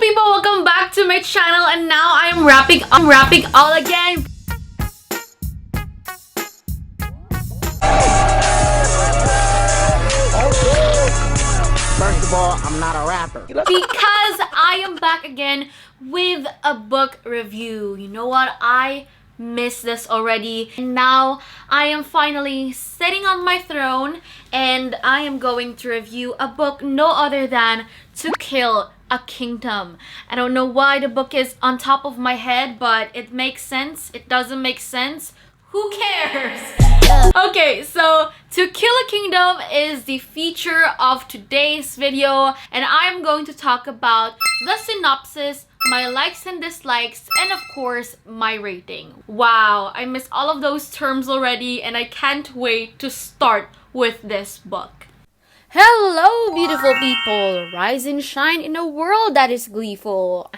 people, welcome back to my channel, and now I'm wrapping all again. First of all, I'm not a rapper. Because I am back again with a book review. You know what? I missed this already. And now I am finally sitting on my throne and I am going to review a book no other than To Kill a Kingdom. I don't know why the book is on top of my head, but it makes sense. It doesn't make sense. Who cares? Okay, so To Kill a Kingdom is the feature of today's video, and I'm going to talk about the synopsis, my likes and dislikes, and of course, my rating. Wow, I missed all of those terms already, and I can't wait to start with this book. Hello, beautiful people! Rise and shine in a world that is gleeful.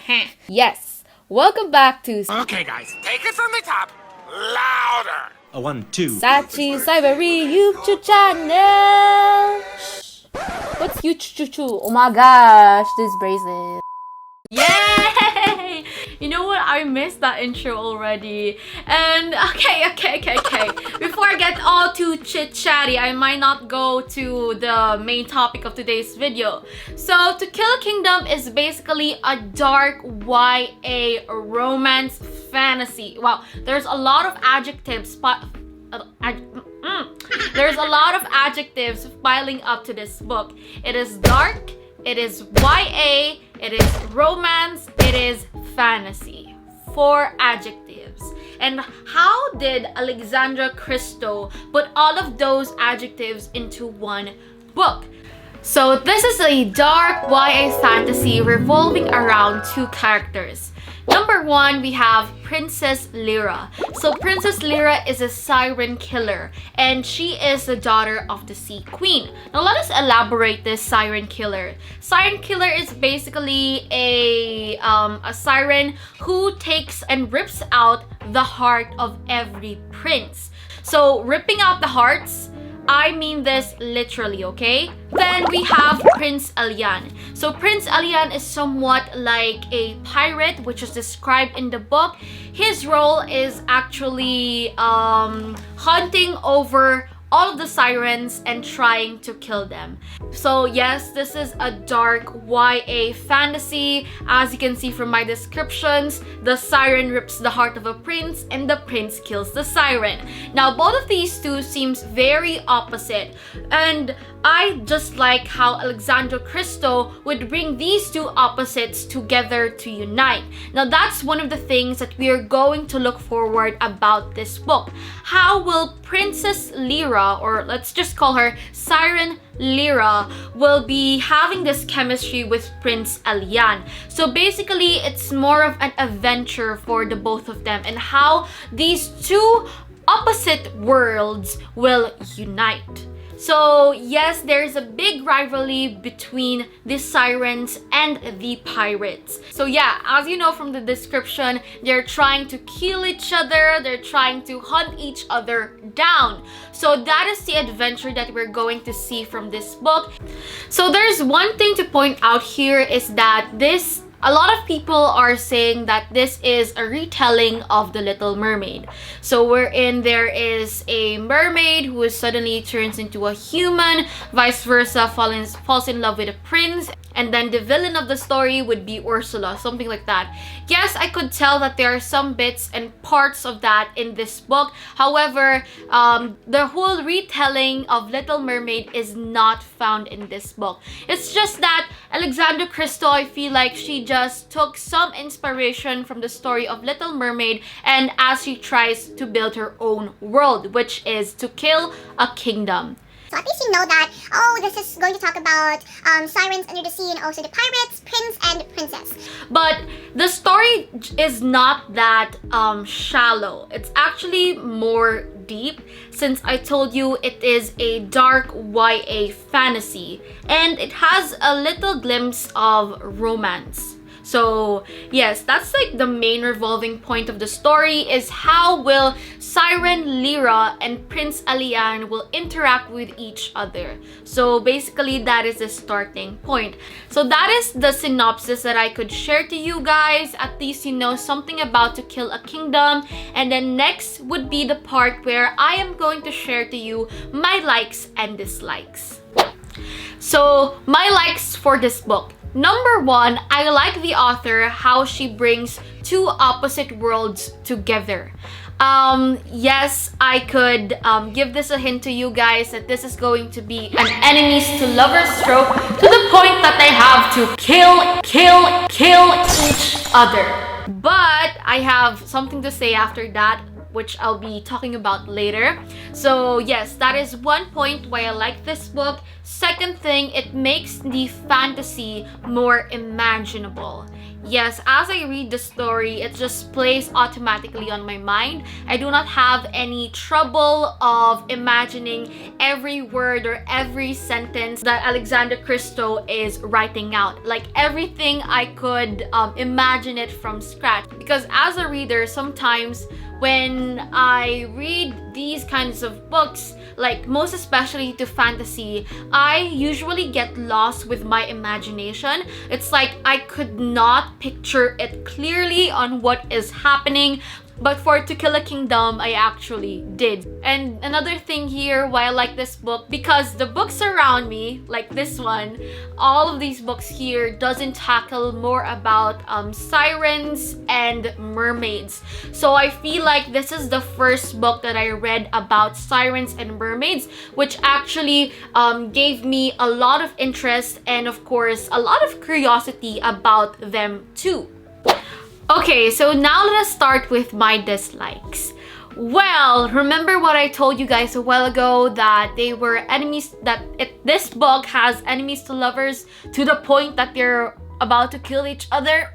Yes, welcome back to... Okay, guys, take it from the top. Louder! A 1, 2. Sachi Cybery YouTube channel. Shh. What's YouTube? Oh my gosh, this bracelet. Yay! You know what? I missed that intro already. And okay. Before I get all too chit-chatty, I might not go to the main topic of today's video. So, To Kill a Kingdom is basically a dark YA romance fantasy. Wow, there's a lot of adjectives. There's a lot of adjectives piling up to this book. It is dark. It is YA, it is romance, it is fantasy. 4 adjectives. And how did Alexandra Christo put all of those adjectives into one book? So this is a dark YA fantasy revolving around 2 characters. Number 1, we have Princess Lira. So Princess Lira is a siren killer, and she is the daughter of the Sea Queen. Now let us elaborate this siren killer. Siren killer is basically a siren who takes and rips out the heart of every prince. So ripping out the hearts, I mean this literally, okay? Then we have Prince Elian. So Prince Elian is somewhat like a pirate, which is described in the book. His role is actually hunting over all of the sirens and trying to kill them. So yes, this is a dark YA fantasy. As you can see from my descriptions, the siren rips the heart of a prince and the prince kills the siren. Now both of these two seems very opposite, and I just like how Alexandra Christo would bring these 2 opposites together to unite. Now that's one of the things that we are going to look forward about this book. How will Princess Lira, or let's just call her Siren Lira, will be having this chemistry with Prince Elian? So basically, it's more of an adventure for the both of them and how these 2 opposite worlds will unite. So yes, there's a big rivalry between the sirens and the pirates. So yeah, as you know from the description, they're trying to kill each other, they're trying to hunt each other down. So that is the adventure that we're going to see from this book. So there's one thing to point out here is that a lot of people are saying that this is a retelling of The Little Mermaid. So wherein there is a mermaid who suddenly turns into a human, vice versa, falls in love with a prince, and then the villain of the story would be Ursula, something like that. Yes, I could tell that there are some bits and parts of that in this book. However, the whole retelling of Little Mermaid is not found in this book. It's just that Alexandra Christo, I feel like she just took some inspiration from the story of Little Mermaid, and as she tries to build her own world, which is to kill a kingdom. So at least you know that, oh, this is going to talk about sirens under the sea and also the pirates, prince and princess. But the story is not that shallow. It's actually more deep, since I told you it is a dark YA fantasy and it has a little glimpse of romance. So yes, that's like the main revolving point of the story, is how will Siren Lira and Prince Elian will interact with each other. So basically that is the starting point. So that is the synopsis that I could share to you guys. At least you know something about To Kill a Kingdom. And then next would be the part where I am going to share to you my likes and dislikes. So my likes for this book. Number one, I like the author, how she brings two opposite worlds together. Yes, I could give this a hint to you guys that this is going to be an enemies to lovers trope, to the point that they have to kill each other. But I have something to say after that, which I'll be talking about later. So yes, that is one point why I like this book. Second thing, it makes the fantasy more imaginable. Yes, as I read the story, it just plays automatically on my mind. I do not have any trouble of imagining every word or every sentence that Alexander Christo is writing out. Like everything, I could imagine it from scratch. Because as a reader, sometimes when I read these kinds of books, like most especially to fantasy, I usually get lost with my imagination. It's like I could not picture it clearly on what is happening. But for To Kill a Kingdom, I actually did. And another thing here why I like this book, because the books around me, like this one, all of these books here doesn't tackle more about sirens and mermaids. So I feel like this is the first book that I read about sirens and mermaids, which actually gave me a lot of interest and of course a lot of curiosity about them too. Okay, so now let us start with my dislikes. Well, remember what I told you guys a while ago, that they were enemies, this book has enemies to lovers to the point that they're about to kill each other.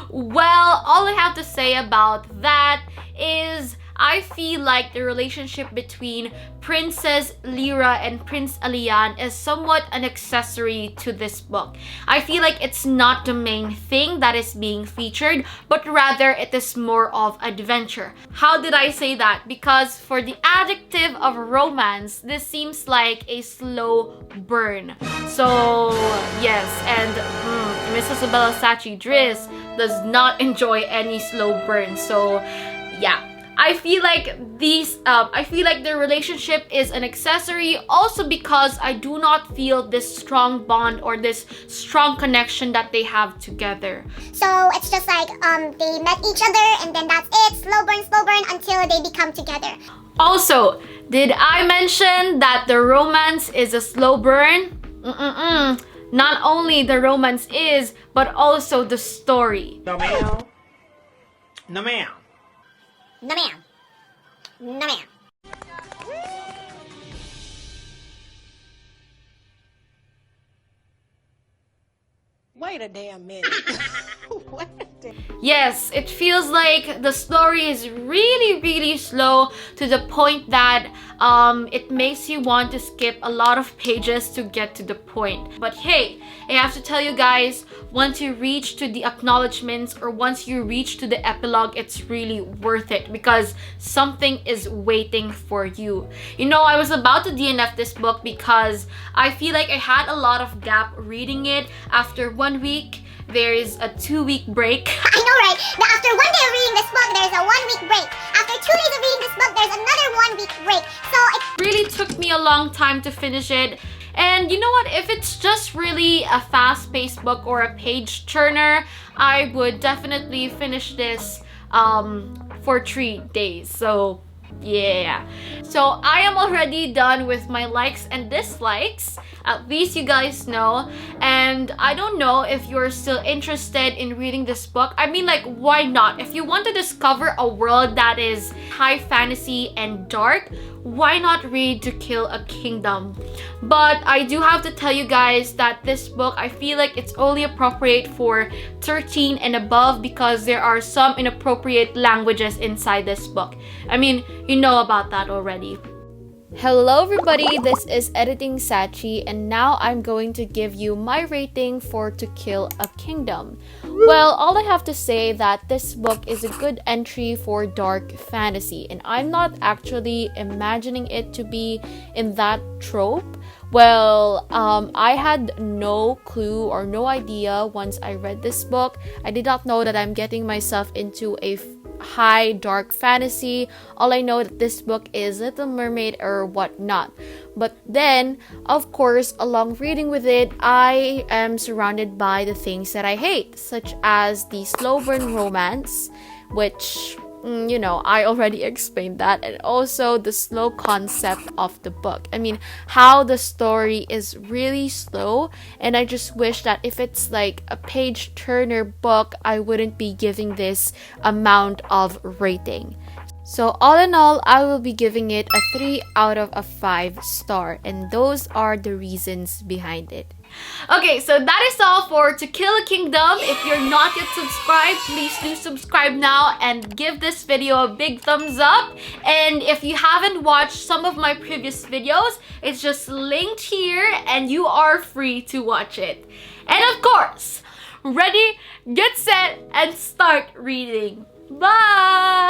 Well, all I have to say about that is I feel like the relationship between Princess Lira and Prince Elian is somewhat an accessory to this book. I feel like it's not the main thing that is being featured, but rather it is more of adventure. How did I say that? Because for the adjective of romance, this seems like a slow burn. So yes, and Miss Isabela Sachi Driz does not enjoy any slow burn. So yeah, I feel like their relationship is an accessory, also because I do not feel this strong bond or this strong connection that they have together. So it's just like they met each other and then that's it. Slow burn until they become together. Also, did I mention that the romance is a slow burn? Not only the romance is, but also the story. No ma'am. No ma'am. No ma'am. No ma'am. Wait a damn minute. Wait a damn. Yes, it feels like the story is really slow to the point that it makes you want to skip a lot of pages to get to the point. But hey, I have to tell you guys, once you reach to the acknowledgements or once you reach to the epilogue, it's really worth it because something is waiting for you. You know, I was about to DNF this book because I feel like I had a lot of gap reading it. After 1 week, there is a 2-week break. I know, right? Now, after 1 day of reading this book, there's a 1 week break. After 2 days of reading this book, there's another 1 week break. So it really took me a long time to finish it. And you know what? If it's just really a fast-paced book or a page turner, I would definitely finish this for 3 days. So yeah. So I am already done with my likes and dislikes. At least you guys know. And I don't know if you're still interested in reading this book. I mean, like, why not? If you want to discover a world that is high fantasy and dark, why not read To Kill a Kingdom? But I do have to tell you guys that this book, I feel like it's only appropriate for 13 and above because there are some inappropriate languages inside this book. I mean, you know about that already. Hello everybody, this is Editing Sachi, and now I'm going to give you my rating for To Kill a Kingdom. Well, all I have to say that this book is a good entry for dark fantasy, and I'm not actually imagining it to be in that trope. Well, I had no clue or no idea once I read this book. I did not know that I'm getting myself into a high dark fantasy. All I know that this book is Little Mermaid or whatnot. But then, of course, along reading with it, I am surrounded by the things that I hate, such as the slow burn romance, which I already explained that, and also the slow concept of the book. I mean, how the story is really slow, and I just wish that if it's like a page turner book, I wouldn't be giving this amount of rating. So all in all, I will be giving it a 3 out of a 5 star, and those are the reasons behind it. Okay, so that is all for To Kill a Kingdom. If you're not yet subscribed, please do subscribe now and give this video a big thumbs up. And if you haven't watched some of my previous videos, it's just linked here and you are free to watch it. And of course, ready, get set, and start reading. Bye!